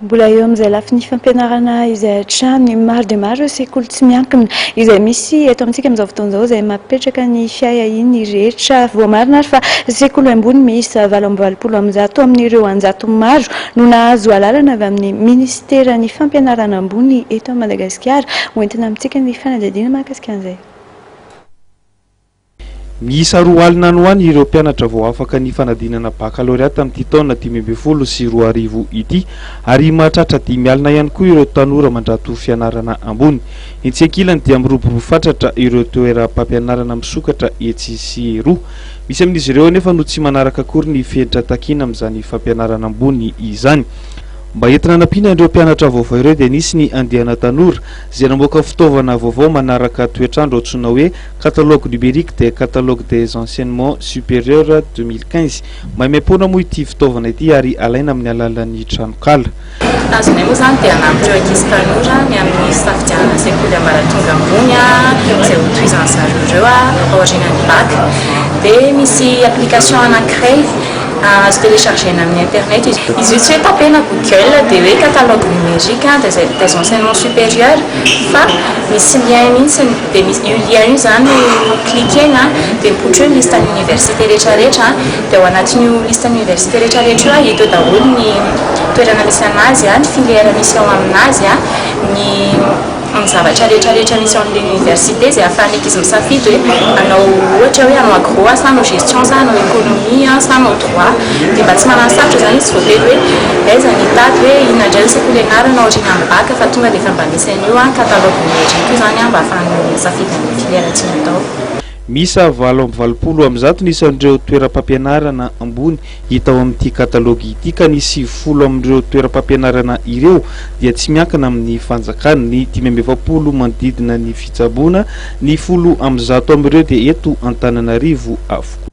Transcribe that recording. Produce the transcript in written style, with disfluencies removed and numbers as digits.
Mbola eo amin'izay lafiny fampianarana izay hatrany maro dia maro sekoly tsy miankina izay misy eto amintsika amin'izao fotoan'izao izay mapetraka ny fiahiany rehetra voamarina ary fa sekoly ambony misy 880 amin'ireo anjato maro no nahazo alalana avy amin'ny ministeran'ny fampianarana ambony eto Madagasikara hoentina amintsika ny fanadihadiana mahakasika an'izay. Miisa roa alina any ho any ireo mpianatra vao afaka ny fanadinana baccalauréat amin'ity taona 2020 sy 2020 ity ary mahatratra 5 alina ihany koa ireo tanora mandrato fianarana ambony. Etsy ankilany dia miroaporoa fatratra ireo toeram-pampianarana misokatra etsy sy eroa. Misy amin'izy ireo nefa no tsy manaraka akory ny fenitra takina amin'izany fampianarana ambony izany. Mba entina nampiana ireo mpianatra vaovao ireo dia nisy ny andiana tanora izay namoaka fitaovana vaovao manaraka toetrandro antsoina hoe catalogue numérique des catalogues des enseignements supérieurs 2015. Maimaimpona moa ity fitaovana ity ary alaina amin'ny alalan'ny tranokala. Azonay moa zany dia hanampitra ankizy tanora ny amin'ny safidianana sekoly ambaratonga ambony izay hotohizany zareo ireo aorianan'ny bac. Dia misy application anankiray azo télécharger amin'ny internet izy io tsy hoe tapena Google dia hoe catalogue numérique des enseignements supérieurs fa misy lien mihitsy dia io lien io zany cliquena dia mipoitra hoe listan'ny université rehetrarehetra dia ao anatin'io listan'ny université rehetrarehetra io hita daholo ny toerana misy anazy ny filière misy ao aminazy ny zavatra rehetrarehetra misy ao amin'ny université izay ahafahan'ny ankizy misafidy hoe anao ohatra hoe anao agro sa anao gestion sa anao économie sa anao droit dia mba tsy manano sarotra zany izy voately hoe aiza ny tady hoe inona indray ny sekoly ianarana aorianan'ny bac fa tonga dia efa mba misy an'io catalogue numérique io zany mba ahafahan'ny misafidy amin'ny filière tiany atao. Misa 820 amin'zato nisan'ireo toeram-pampianarana ambony hita ao amin'ity katalogy ity ka nisy 10 amin'ireo toeram-pampianarana ireo dia tsy miankina amin'ny fanjakana. Ny 520 manodidina ny fitsaboana, ny 10 amin'zato amin'ireo dia eto Antananarivo avokoa.